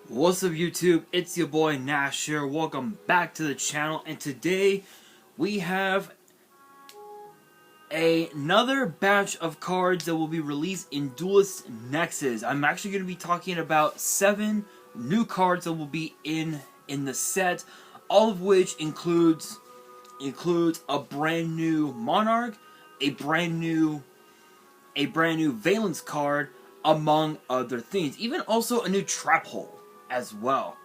What's up YouTube, it's your boy Nash here, welcome back to the channel, and today we have another batch of cards that will be released in Duelist Nexus. I'm actually going to be talking about 7 new cards that will be in the set, all of which includes a brand new Monarch, a brand new Valence card, among other things. Even also a new Trap Hole as well.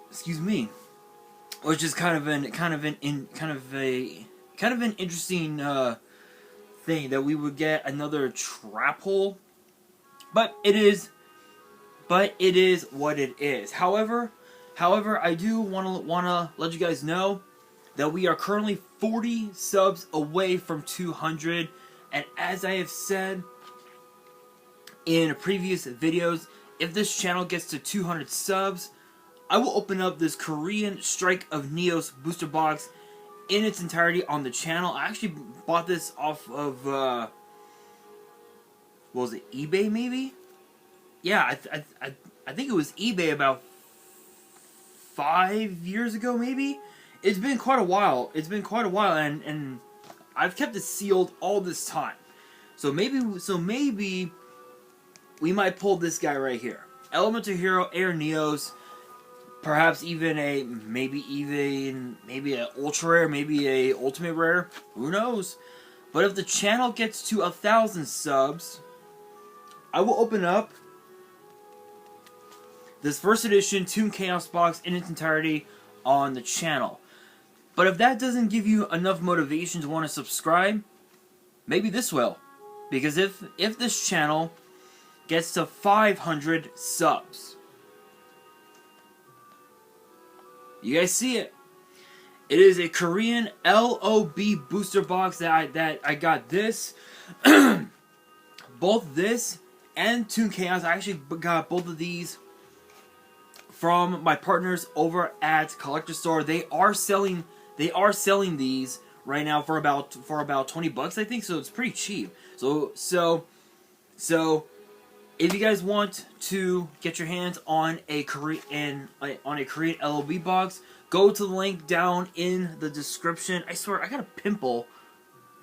Excuse me, which is kind of an interesting thing that we would get another Trap Hole, but it is what it is. However, I do wanna let you guys know that we are currently 40 subs away from 200, and as I have said in previous videos, if this channel gets to 200 subs, I will open up this Korean Strike of Neos booster box in its entirety on the channel. I actually bought this off of, what was it, eBay maybe? Yeah, I think it was eBay about 5 years ago maybe? It's been quite a while. And I've kept it sealed all this time. So maybe we might pull this guy right here. Elemental Hero, Air Neos, perhaps even maybe an ultra rare, maybe a ultimate rare. Who knows? But if the channel gets to 1,000 subs, I will open up this first edition Toon Chaos box in its entirety on the channel. But if that doesn't give you enough motivation to want to subscribe, maybe this will. Because if this channel gets to 500 subs, you guys see it. It is a Korean LOB booster box that I got this. Both this and Toon Chaos. I actually got both of these from my partners over at Collector Store. They are selling these right now for about $20, I think. So it's pretty cheap. So if you guys want to get your hands on a Korean LOB box, go to the link down in the description. I swear, I got a pimple.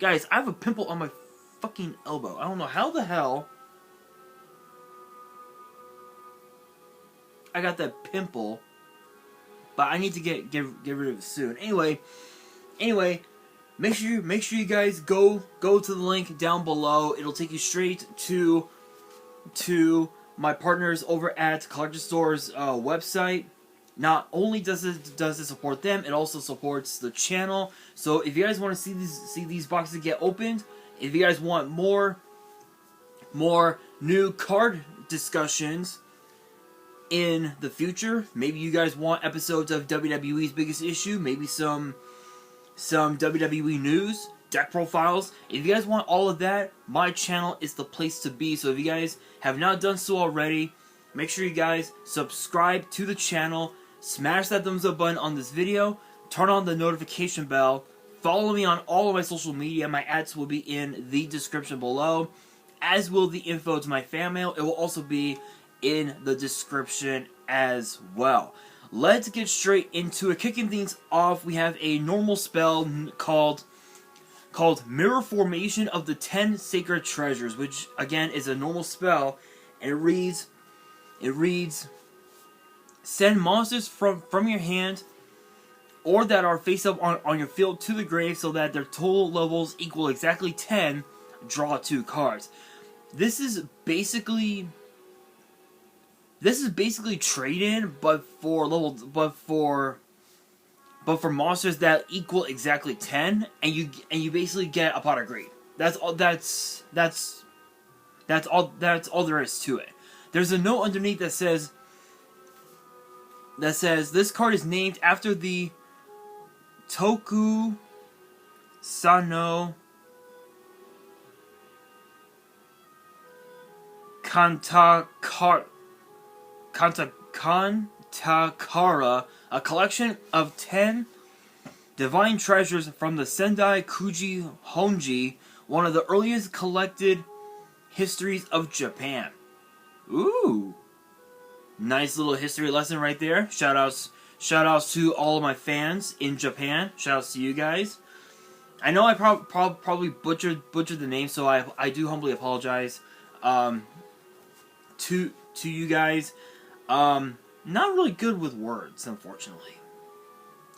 Guys, I have a pimple on my fucking elbow. I don't know how the hell I got that pimple, but I need to get rid of it soon. Anyway, make sure you guys go to the link down below. It'll take you straight to my partners over at Collector Store's website. Not only does it support them, it also supports the channel. So if you guys want to see these boxes get opened, if you guys want more new card discussions in the future, maybe you guys want episodes of WWE's Biggest Issue, maybe some WWE news, deck profiles. If you guys want all of that, my channel is the place to be. So if you guys have not done so already, make sure you guys subscribe to the channel, smash that thumbs up button on this video, turn on the notification bell, follow me on all of my social media. My ads will be in the description below, as will the info to my fan mail. It will also be in the description as well. Let's get straight into it. Kicking things off, we have a normal spell called Mirror Formation of the 10 Sacred Treasures, which again is a normal spell, and it reads send monsters from your hand or that are face up on your field to the grave so that their total levels equal exactly 10. Draw 2 cards. This is basically trade-in, but for monsters that equal exactly 10, and you basically get a pot of greed. That's all there is to it. There's a note underneath that says this card is named after the Toku Sano Kantakara, a collection of 10 divine treasures from the Sendai Kuji Honji, one of the earliest collected histories of Japan. Ooh. Nice little history lesson right there. Shoutouts to all of my fans in Japan. Shoutouts to you guys. I know I probably butchered the name, so I do humbly apologize to you guys. Not really good with words, unfortunately.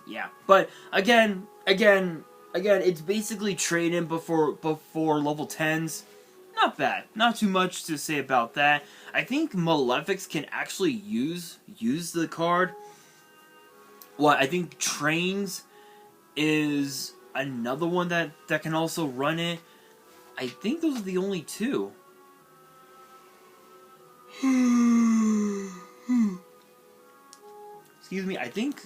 Yeah, but again, it's basically trade-in before level 10s. Not bad. Not too much to say about that. I think Malefics can actually use the card. Well, I think Trains is another one that can also run it. I think those are the only two. Excuse me, I think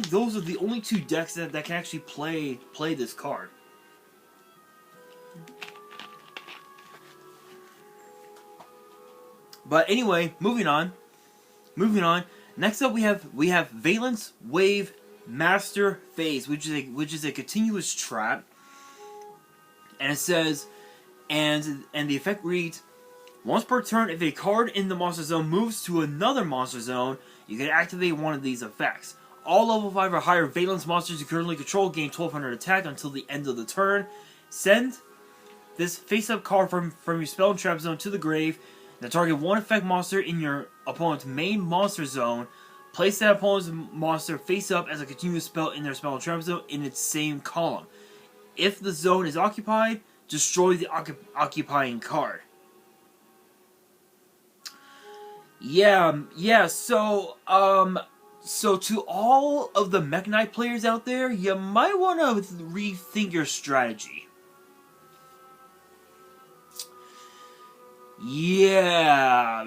those are the only two decks that can actually play this card. But anyway, moving on. Next up, we have Valence Wave Master Phase, which is a continuous trap, and it says, and the effect reads, once per turn, if a card in the monster zone moves to another monster zone, you can activate one of these effects. All level 5 or higher Valence monsters you currently control gain 1200 attack until the end of the turn. Send this face-up card from your spell and trap zone to the grave. Now target one effect monster in your opponent's main monster zone. Place that opponent's monster face up as a continuous spell in their spell and trap zone in its same column. If the zone is occupied, destroy the occupying card. Yeah, so to all of the Mech Knight players out there, you might want to rethink your strategy. Yeah,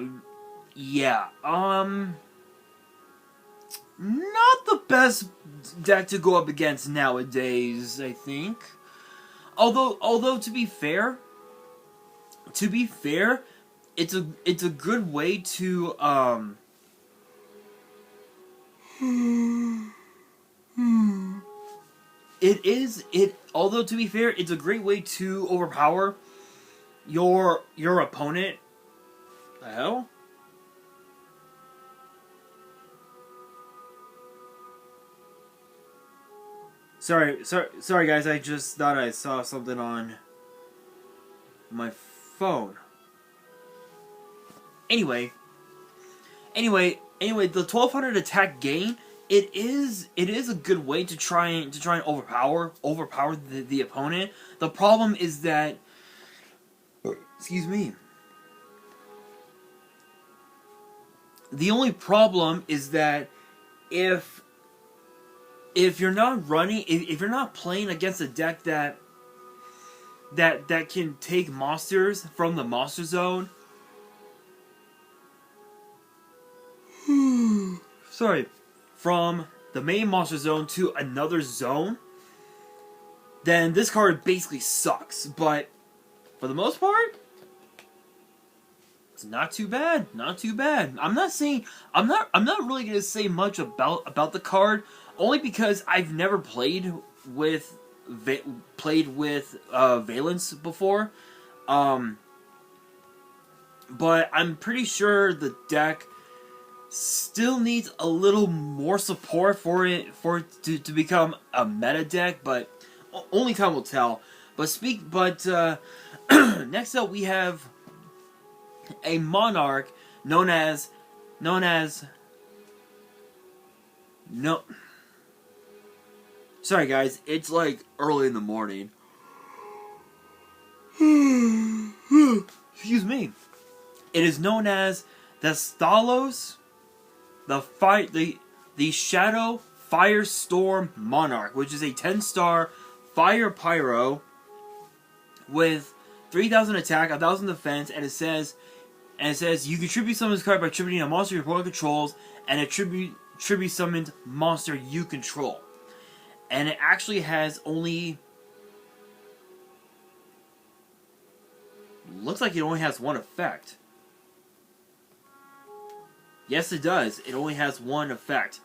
not the best deck to go up against nowadays, I think. Although to be fair, it's a good way to although to be fair, it's a great way to overpower your opponent. The hell? Sorry guys, I just thought I saw something on my phone. Anyway, the 1200 attack gain, it is a good way to try and overpower the opponent. The problem is that, excuse me. The only problem is that if you're not playing against a deck that can take monsters from the monster zone, from the main monster zone to another zone, then this card basically sucks. But for the most part, it's not too bad. I'm not really gonna say much about the card, only because I've never played with Valence before. But I'm pretty sure the deck still needs a little more support for it to become a meta deck, but only time will tell. But next up we have a Monarch known as sorry guys, it's like early in the morning. Excuse me. It is known as the Stalos, the Shadow Firestorm Monarch, which is a 10-star Fire Pyro with 3,000 attack, 1,000 defense, and it says you contribute summon this card by attributing a monster your opponent controls and attribute summoned monster you control. And it actually has only, looks like it only has one effect. Yes, it does. It only has one effect.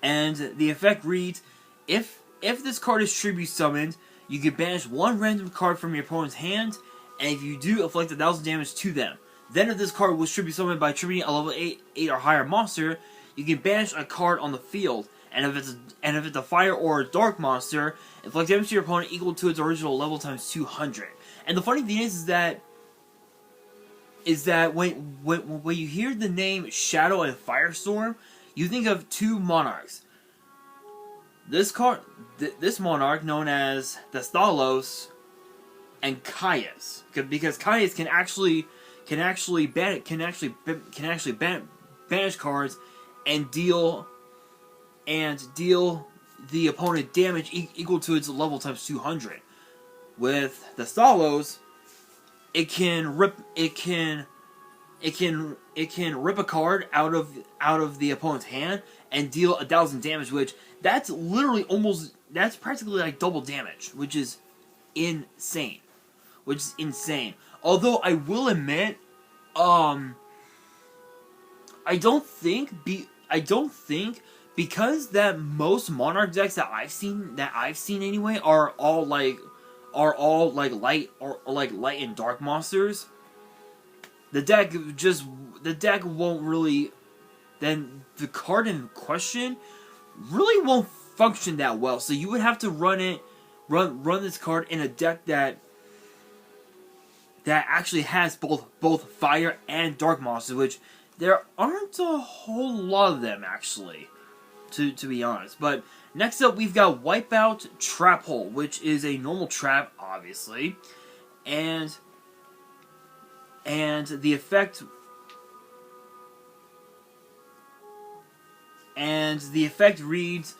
And the effect reads, if this card is tribute summoned, you can banish one random card from your opponent's hand, and if you do, inflict 1,000 damage to them. Then if this card was should be summoned by tributing a level 8 or higher monster, you can banish a card on the field. And if it's a fire or a dark monster, inflict damage to your opponent equal to its original level times 200. And the funny thing is that when you hear the name Shadow and Firestorm, you think of two monarchs. This monarch known as Thestalos and Caius, because Caius can actually banish cards and deal the opponent damage equal to its level times 200. With Thestalos, it can rip a card out of the opponent's hand and deal 1,000 damage, which that's practically like double damage, which is insane. Although I will admit, I don't think because that most Monarch decks that I've seen anyway are all light and dark monsters. The deck won't really, then the card in question really won't function that well. So you would have to run this card in a deck that actually has both fire and dark monsters, which there aren't a whole lot of them actually, to be honest. But next up we've got Wipeout Trap Hole, which is a normal trap, obviously, and the effect reads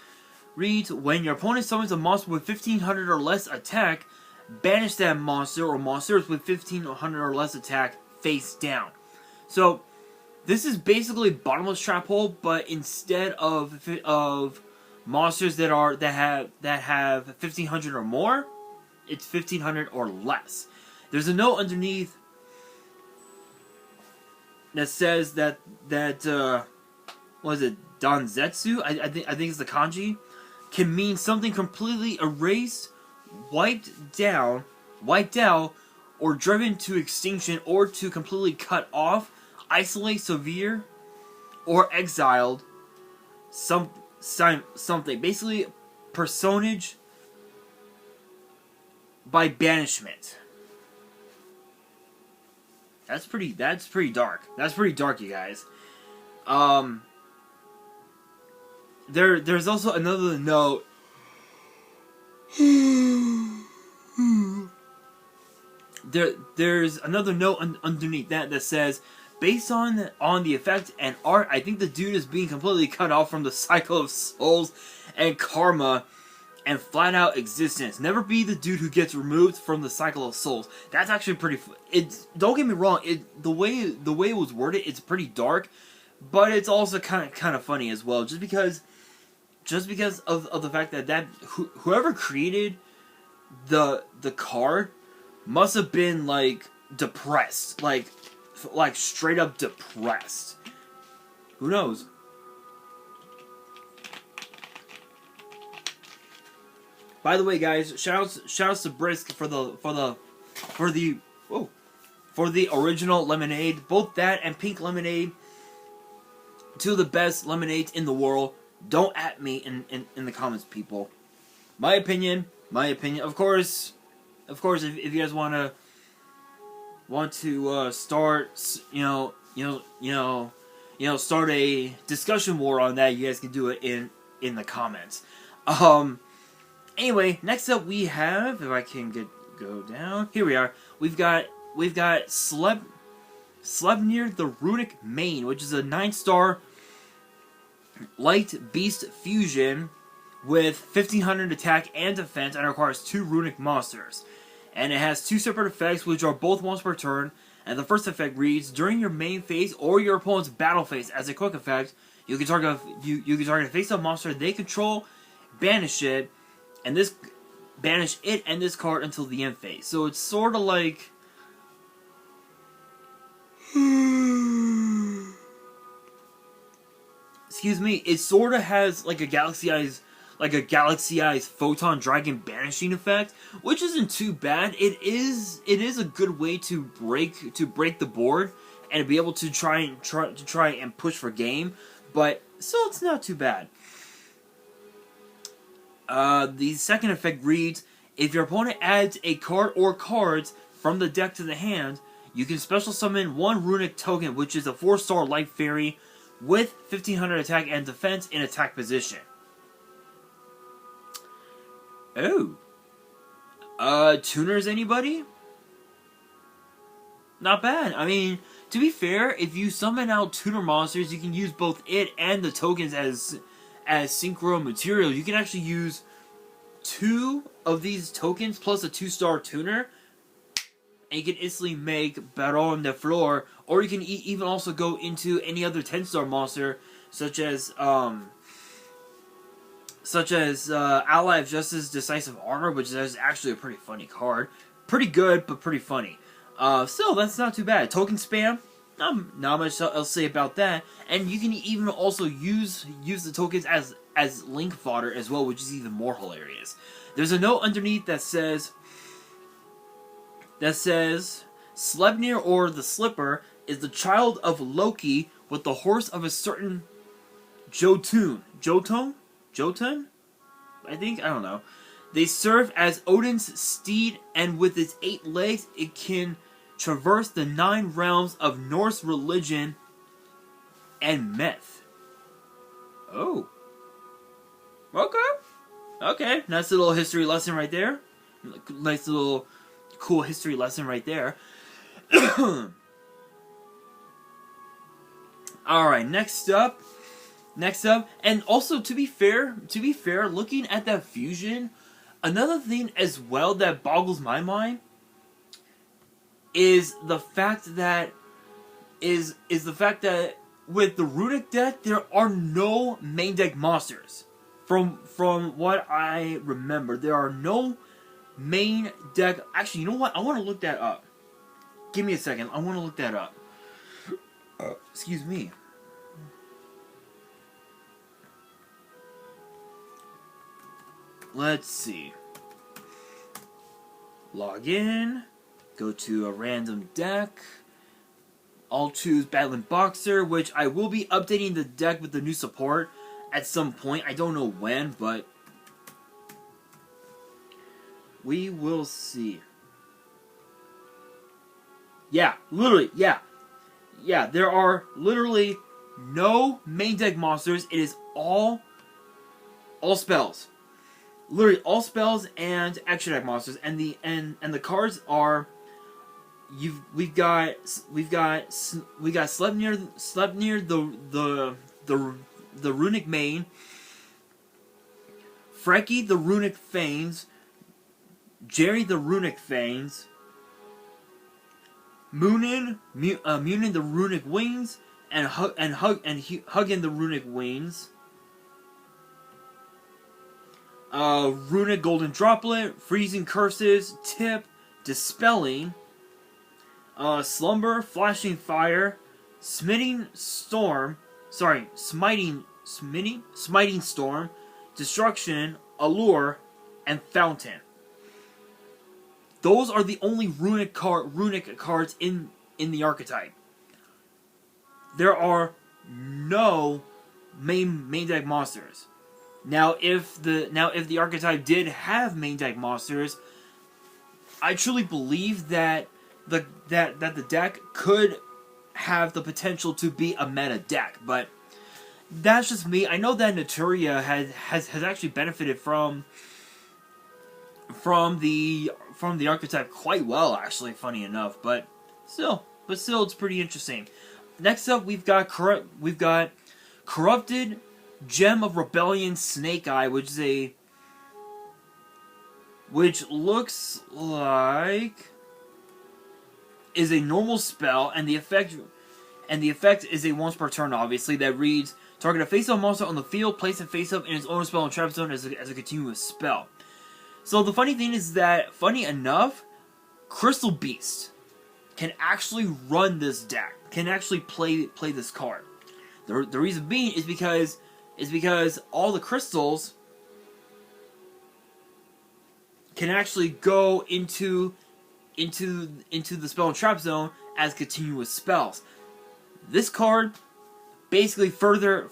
when your opponent summons a monster with 1500 or less attack, banish that monster or monsters with 1500 or less attack face down. So this is basically bottomless trap hole, but instead of monsters that have 1500 or more, it's 1500 or less. There's a note underneath that says that what is it, Danzetsu? I think it's the kanji, can mean something completely erased, wiped out, or driven to extinction, or to completely cut off, isolate, severe, or exiled something. Basically, personage by banishment. That's pretty dark. That's pretty dark, you guys. There's also another note. There's another note underneath that says, based on the effect and art, I think the dude is being completely cut off from the cycle of souls and karma and flat out existence. Never be the dude who gets removed from the cycle of souls. That's actually pretty. Don't get me wrong. The way it was worded, it's pretty dark, but it's also kind of funny as well. Just because of the fact that whoever created the card must have been like depressed, like straight up depressed. Who knows? By the way, guys, shoutouts to Brisk for the original lemonade. Both that and pink lemonade, two of the best lemonades in the world. Don't at me in the comments, people. My opinion. Of course, if you guys want to start, start a discussion war on that, you guys can do it in the comments. Anyway, next up we have, if I can go down, here we are. We've got Sleipnir the Runic Mane, which is a 9-star light beast fusion with 1500 attack and defense, and requires 2 runic monsters. And it has 2 separate effects, which are both once per turn. And the first effect reads, during your main phase or your opponent's battle phase, as a quick effect, you can target a face-up monster they control, banish it, and this card until the end phase. So it's sort of like excuse me, it sort of has like a Galaxy Eyes Photon Dragon banishing effect, which isn't too bad. It is a good way to break the board and be able to try and push for game, but still it's not too bad. The second effect reads, if your opponent adds a card or cards from the deck to the hand, you can special summon one runic token, which is a 4-star light fairy with 1500 attack and defense in attack position. Oh. Tuners, anybody? Not bad. I mean, to be fair, if you summon out tuner monsters, you can use both it and the tokens as synchro material. You can actually use 2 of these tokens plus a 2-star tuner, and you can instantly make Baron de Flor, or you can even also go into any other 10-star monster, such as Ally of Justice Decisive Armor, which is actually a pretty funny card. Pretty good, but pretty funny. Still, that's not too bad. Token spam, not much else to say about that. And you can even also use the tokens as link fodder as well, which is even more hilarious. There's a note underneath that says Sleipnir, or the Slipper, is the child of Loki with the horse of a certain Jotun, I think? I don't know. They serve as Odin's steed, and with its 8 legs, it can traverse the 9 realms of Norse religion and myth. Oh. Okay. Nice little history lesson right there. Nice little cool history lesson right there. Alright, next up, and also to be fair, looking at that fusion, another thing as well that boggles my mind is the fact that with the runic deck there are no main deck monsters. From what I remember, there are no main deck. Actually, you know what? I want to look that up. Give me a second. I want to look that up. Excuse me. Let's see. Log in. Go to a random deck. I'll choose Battling Boxer, which I will be updating the deck with the new support at some point. I don't know when, but we will see. Yeah, literally, yeah. Yeah, there are literally no main deck monsters. It is all spells. Literally all spells and extra deck monsters, and the cards are we've got Sleipnir the runic main, Freki the runic fanes, Jerry the runic fanes, Munin the runic wings, and Hugin the runic wings. Runic Golden Droplet, Freezing Curses, Tip, Dispelling, Slumber, Flashing Fire, Smiting Storm, Destruction, Allure, and Fountain. Those are the only runic cards in the archetype. There are no main deck monsters. Now, if the archetype did have main deck monsters, I truly believe that the deck could have the potential to be a meta deck. But that's just me. I know that Naturia has actually benefited from the archetype quite well, actually. Funny enough, but still, it's pretty interesting. Next up, we've got Corrupted Gem of Rebellion Snake Eye, which looks like is a normal spell, and the effect is a once per turn, obviously, that reads: target a face-up monster on the field, place it face-up in its own spell and trap zone as a continuous spell. So the funny thing is that, funny enough, Crystal Beast can actually run this deck, can actually play this card. The reason being is because all the crystals can actually go into the spell and trap zone as continuous spells. This card basically further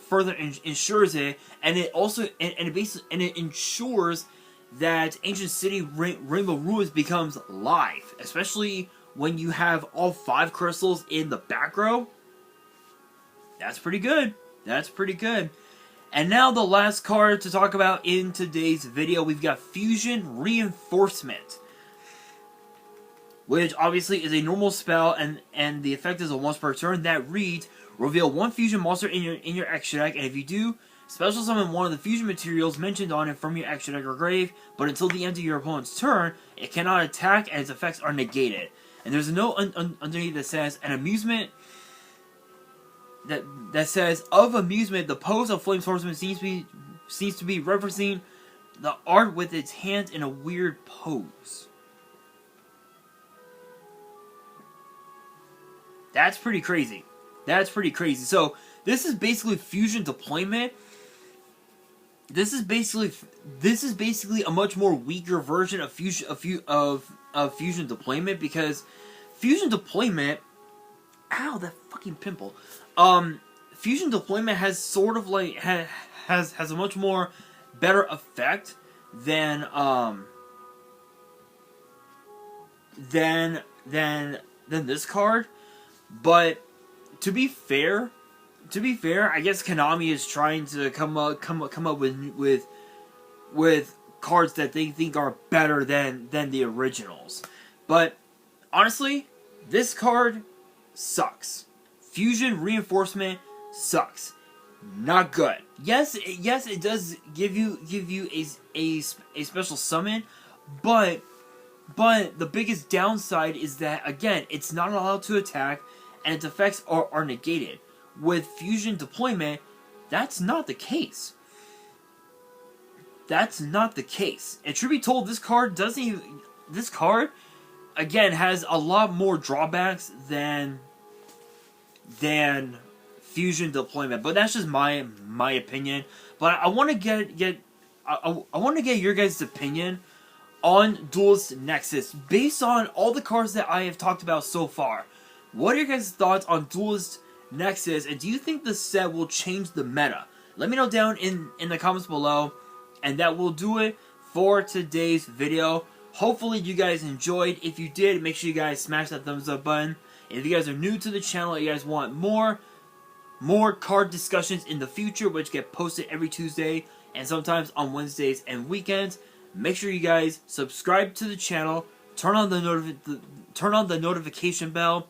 ensures it, and it also it ensures that Ancient City Rainbow Ruins becomes live, especially when you have all 5 crystals in the back row. That's pretty good. That's pretty good. And now the last card to talk about in today's video, we've got Fusion Reinforcement, which obviously is a normal spell, and the effect is a once per turn that reads: reveal 1 fusion monster in your extra deck, and if you do, special summon one of the fusion materials mentioned on it from your extra deck or grave, but until the end of your opponent's turn, it cannot attack and its effects are negated. And there's a note underneath that says, an amusement that says, of amusement, the pose of Flame Swordsman seems to be referencing the art with its hands in a weird pose. That's pretty crazy. That's pretty crazy. So this is basically fusion deployment. This is basically a much more weaker version of fusion deployment, because fusion deployment, ow, that fucking pimple. Fusion deployment has sort of like has a much more better effect than this card, but to be fair, I guess Konami is trying to come up with cards that they think are better than the originals. But honestly, this card sucks. Fusion Reinforcement sucks. Not good. Yes, it does give you a special summon, but the biggest downside is that, again, it's not allowed to attack, and its effects are negated. With Fusion Deployment, that's not the case. That's not the case. And truth be told, this card again has a lot more drawbacks than Fusion Deployment. But that's just my opinion. But I want to get your guys' opinion on Duelist Nexus based on all the cards that I have talked about so far. What are your guys' thoughts on Duelist Nexus, and do you think the set will change the meta? Let me know down in the comments below, and that will do it for today's video. Hopefully you guys enjoyed. If you did, make sure you guys smash that thumbs up button. If you guys are new to the channel and you guys want more card discussions in the future, which get posted every Tuesday and sometimes on Wednesdays and weekends, make sure you guys subscribe to the channel, turn on the notification bell.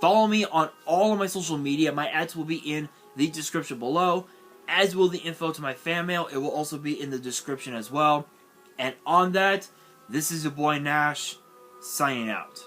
Follow me on all of my social media. My ads will be in the description below, as will the info to my fan mail. It will also be in the description as well. And on that, this is your boy Nash, signing out.